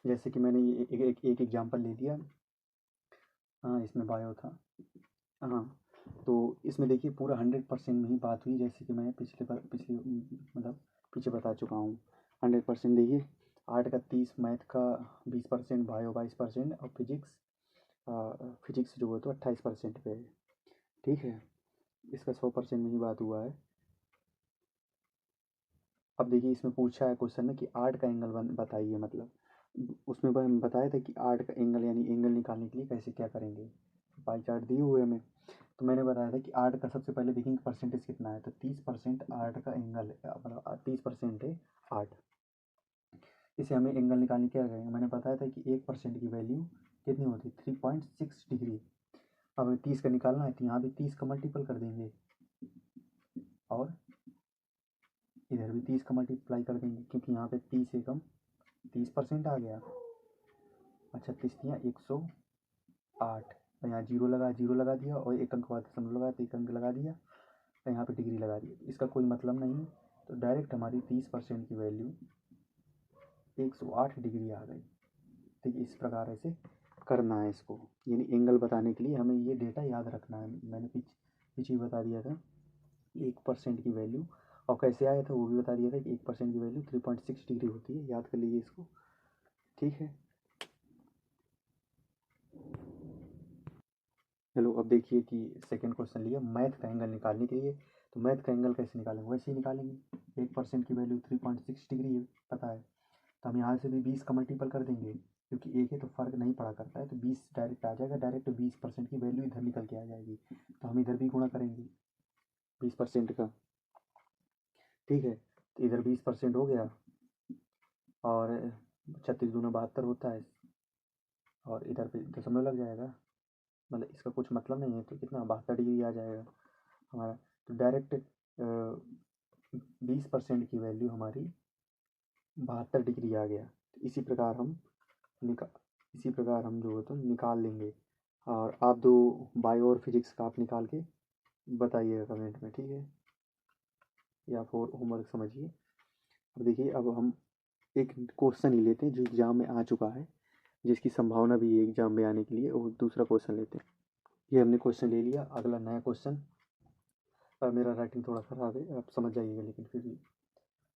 जैसे कि मैंने ये एक एग्जाम्पल ले लिया। हाँ, इसमें बायो था। हाँ, तो इसमें देखिए पूरा 100% में ही बात हुई, जैसे कि मैं पिछले मतलब पीछे बता चुका हूँ। 100% देखिए, आर्ट का 30, मैथ का 20%, बायो 22% और फिजिक्स जो है तो 28% पे है। ठीक है, इसका 100% में ही बात हुआ है। अब देखिए इसमें पूछा है क्वेश्चन में कि आर्ट का एंगल बताइए, मतलब उसमें बताया था कि आर्ट का एंगल यानी एंगल निकालने के लिए कैसे क्या करेंगे। पाई चार्ट दिए हुए हमें, तो मैंने बताया था कि आर्ट का सबसे पहले देखेंगे परसेंटेज कितना है, तो 30% आर्ट का एंगल मतलब 30% है आर्ट। इसे हमें एंगल निकालने क्या करेंगे, मैंने बताया था कि 1% की वैल्यू कितनी होती है, 3.6 डिग्री। अब हमें 30 का निकालना है, तो यहाँ भी 30 का मल्टीपल कर देंगे और इधर भी 30 का मल्टीप्लाई कर देंगे, क्योंकि यहाँ पे 30 एकम 30% आ गया। अच्छा, 108, तो यहाँ जीरो लगा दिया और एक अंक बाद दशमलव लगा, तो एक अंक लगा दिया, तो यहाँ पे डिग्री लगा दी। इसका कोई मतलब नहीं, तो डायरेक्ट हमारी 30% की वैल्यू 108 डिग्री आ गई। ठीक है, इस प्रकार ऐसे करना है इसको, यानी एंगल बताने के लिए हमें ये डेटा याद रखना है। मैंने पीछे बता दिया था 1% की वैल्यू, और कैसे आया था वो भी बता दिया था कि 1% की वैल्यू 3.6 डिग्री होती है, याद कर लीजिए इसको। ठीक है, चलो अब देखिए कि सेकंड क्वेश्चन लिया मैथ का एंगल निकालने के लिए। तो मैथ का एंगल कैसे निकालेंगे, वैसे ही निकालेंगे। 1% की वैल्यू 3.6 डिग्री है, पता है, तो हम यहाँ से भी 20 का मल्टीपल कर देंगे, क्योंकि एक है तो फ़र्क नहीं पड़ा करता है, तो 20 डायरेक्ट आ जाएगा, डायरेक्ट 20% की वैल्यू इधर निकल के आ जाएगी, तो हम इधर भी गुणा करेंगे 20% का। ठीक है, तो इधर 20% हो गया, और 36 दूना 72 होता है, और इधर पे दशमलव लग जाएगा, मतलब इसका कुछ मतलब नहीं है, तो कितना 72 डिग्री आ जाएगा हमारा। तो डायरेक्ट 20% की वैल्यू हमारी 72 डिग्री आ गया। तो इसी प्रकार हम जो है तो निकाल लेंगे, और आप दो बायो और फिजिक्स का आप निकाल के बताइएगा कमेंट में, ठीक है, या फिर होमवर्क समझिए। अब देखिए, अब हम एक क्वेश्चन ही लेते हैं जो एग्ज़ाम में आ चुका है, जिसकी संभावना भी है एग्ज़ाम में आने के लिए, और दूसरा क्वेश्चन लेते हैं। ये हमने क्वेश्चन ले लिया, अगला नया क्वेश्चन। मेरा राइटिंग थोड़ा ख़राब है, आप समझ जाइएगा, लेकिन फिर भी।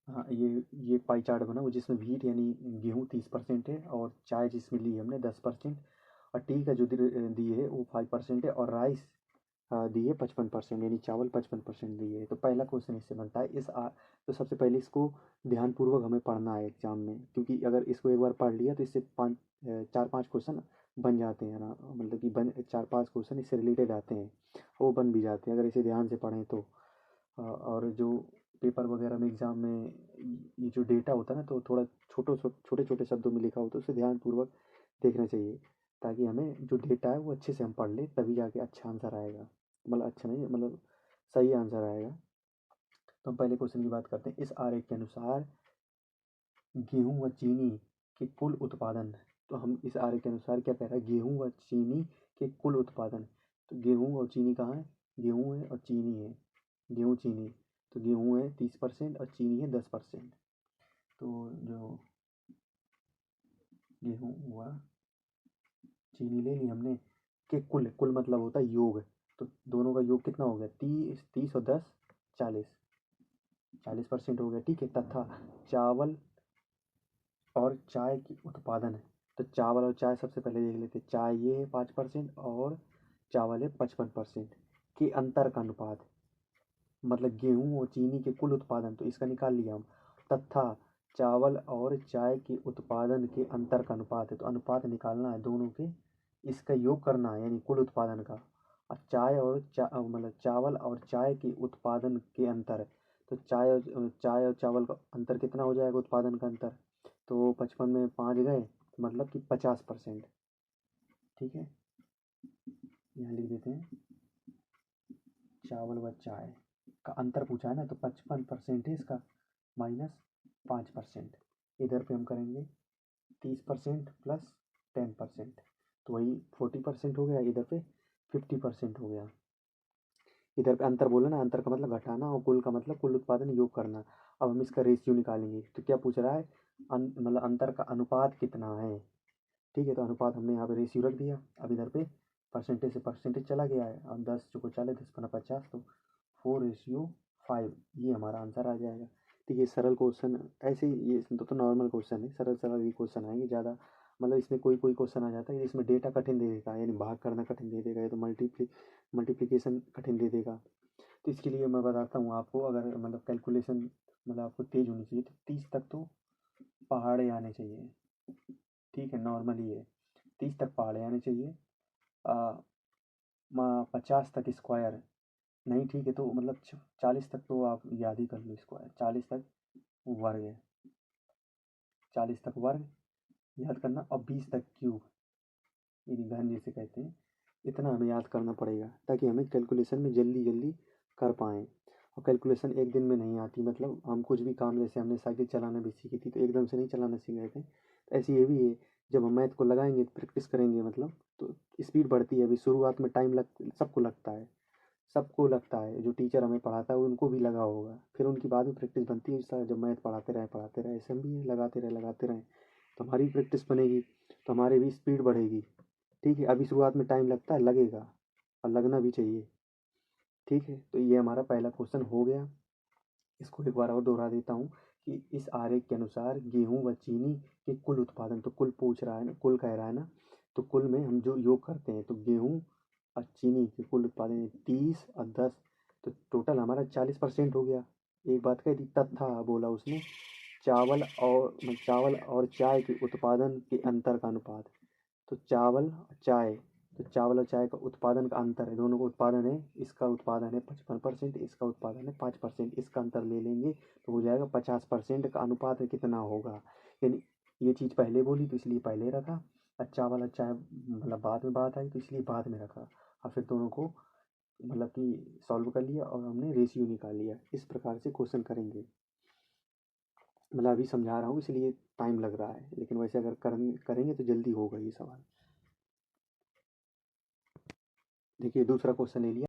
हाँ, ये पाई चार्ट बना वो, जिसमें व्हीट यानी गेहूँ 30% है, और चाय जिसमें ली हमने 10%, और टी का जो दी है वो 5% है, और राइस दी है 55%, यानी चावल 55% दी है। तो पहला क्वेश्चन इससे बनता है। तो सबसे पहले इसको ध्यानपूर्वक हमें पढ़ना है एग्जाम में, क्योंकि अगर इसको एक बार पढ़ लिया तो इससे 4-5 क्वेश्चन बन जाते हैं ना, मतलब कि 4-5 क्वेश्चन इससे रिलेटेड आते हैं, वो बन भी जाते हैं अगर इसे ध्यान से पढ़ें तो। और जो पेपर वगैरह में एग्ज़ाम में ये जो डेटा होता है ना, तो थोड़ा छोटे छोटे शब्दों में लिखा हो, तो उसे ध्यानपूर्वक देखना चाहिए, ताकि हमें जो डेटा है वो अच्छे से हम पढ़ लें, तभी जाके अच्छा आंसर आएगा, मतलब अच्छा नहीं, मतलब सही आंसर आएगा। तो हम पहले क्वेश्चन की बात करते हैं। इस आरेख के अनुसार गेहूँ व चीनी के कुल उत्पादन, तो हम इस आरेख के अनुसार क्या कह रहा है, गेहूँ व चीनी के कुल उत्पादन। तो गेहूँ और चीनी कहाँ है, गेहूँ है और चीनी है, गेहूँ चीनी, तो गेहूँ है 30% और चीनी है 10%। तो जो गेहूँ व चीनी ले ली हमने, के कुल मतलब होता है योग, तो दोनों का योग कितना हो गया, 30 और 10 40% हो गया। ठीक है, तथा चावल और चाय की उत्पादन है, तो चावल और चाय सबसे पहले देख लेते हैं। चाय ये है 5% और चावल है 55% के अंतर का अनुपात, मतलब गेहूं और चीनी के कुल उत्पादन, तो इसका निकाल लिया हम। तथा चावल और चाय के उत्पादन के अंतर का अनुपात है, तो अनुपात निकालना है दोनों के, इसका योग करना है, यानी कुल उत्पादन का। और मतलब चावल और चाय के उत्पादन के अंतर है, तो चाय और चावल का अंतर कितना हो जाएगा, उत्पादन का अंतर, तो 55 में 5 गए, मतलब कि 50%। ठीक है, यहाँ लिख देते हैं, चावल व चाय का अंतर पूछा है ना, तो 55% है इसका, माइनस 5%। इधर पे हम करेंगे 30% प्लस 10%, तो वही 40% हो गया, इधर पे 50% हो गया। इधर पे अंतर बोला ना, अंतर का मतलब घटाना, और कुल का मतलब कुल उत्पादन योग करना। अब हम इसका रेशियो निकालेंगे, तो क्या पूछ रहा है, मतलब अंतर का अनुपात कितना है। ठीक है, तो अनुपात हमने यहाँ पे रेशियो रख दिया। अब इधर पे परसेंटेज से परसेंटेज चला गया है, और 10 चौको 40, 10 पन्ना 50, तो 4:5 ये हमारा आंसर आ जाएगा। ठीक है, सरल क्वेश्चन ऐसे ही, ये इसमें तो नॉर्मल क्वेश्चन है, सरल सरल ये क्वेश्चन आएंगे ज़्यादा। मतलब इसमें कोई कोई क्वेश्चन आ जाता है इसमें डेटा कठिन दे देगा, यानी भाग करना कठिन दे देगा, या तो मल्टीप्लिकेशन कठिन दे देगा। तो इसके लिए मैं बताता हूँ आपको, अगर मतलब कैलकुलेशन मतलब आपको तेज़ होनी चाहिए तो 30 तक तो पहाड़े आने चाहिए। ठीक है, नॉर्मली है 30 तक पहाड़े आने चाहिए। 50 तक स्क्वायर नहीं, ठीक है, तो मतलब 40 तक तो आप याद ही कर लो स्क्वायर, 40 तक वर्ग है, 40 तक वर्ग याद करना, और 20 तक क्यूब, यानी घन जिसे कहते हैं। इतना हमें याद करना पड़ेगा ताकि हमें कैलकुलेशन में जल्दी जल्दी कर पाएँ। और कैलकुलेशन एक दिन में नहीं आती, मतलब हम कुछ भी काम, जैसे हमने साइकिल चलाना भी सीखी थी तो एकदम से नहीं चलाना सीख गए थे, तो ऐसे ये भी है, जब हम मैथ को लगाएंगे प्रैक्टिस करेंगे मतलब, तो स्पीड बढ़ती है। अभी शुरुआत में टाइम सबको लगता है, सबको लगता है, जो टीचर हमें पढ़ाता है उनको भी लगा होगा, फिर उनकी बाद में प्रैक्टिस बनती है। जब मैथ पढ़ाते रहे, ऐसे हम भी लगाते रहें तो हमारी प्रैक्टिस बनेगी, तो हमारी भी स्पीड बढ़ेगी। ठीक है, अभी शुरुआत में टाइम लगता है, लगेगा, और लगना भी चाहिए। ठीक है, तो ये हमारा पहला क्वेश्चन हो गया। इसको एक बार और दोहरा देता हूँ कि इस आरेख के अनुसार गेहूं व चीनी के कुल उत्पादन, तो कुल पूछ रहा है ना, कुल कह रहा है ना, तो कुल में हम जो योग करते हैं, तो गेहूं और चीनी के कुल उत्पादन 30 और 10, तो टोटल हमारा 40% हो गया। एक बात कह दी, तथा बोला उसने, चावल और चाय के उत्पादन के अंतर का अनुपात। तो चावल और चाय का उत्पादन का अंतर है, दोनों का उत्पादन है, इसका उत्पादन है 55%, इसका उत्पादन है 5%, इसका अंतर ले लेंगे तो हो जाएगा 50% का अनुपात कितना होगा। यानी ये चीज़ पहले बोली तो इसलिए पहले रखा, और चावल और चाय मतलब बाद में बात आई तो इसलिए बाद में रखा, और फिर दोनों को मतलब कि सॉल्व कर लिया और हमने रेशियो निकाल लिया। इस प्रकार से क्वेश्चन करेंगे। मतलब अभी समझा रहा हूँ इसलिए टाइम लग रहा है, लेकिन वैसे अगर करेंगे तो जल्दी होगा ये सवाल। देखिए दूसरा क्वेश्चन ले लिया।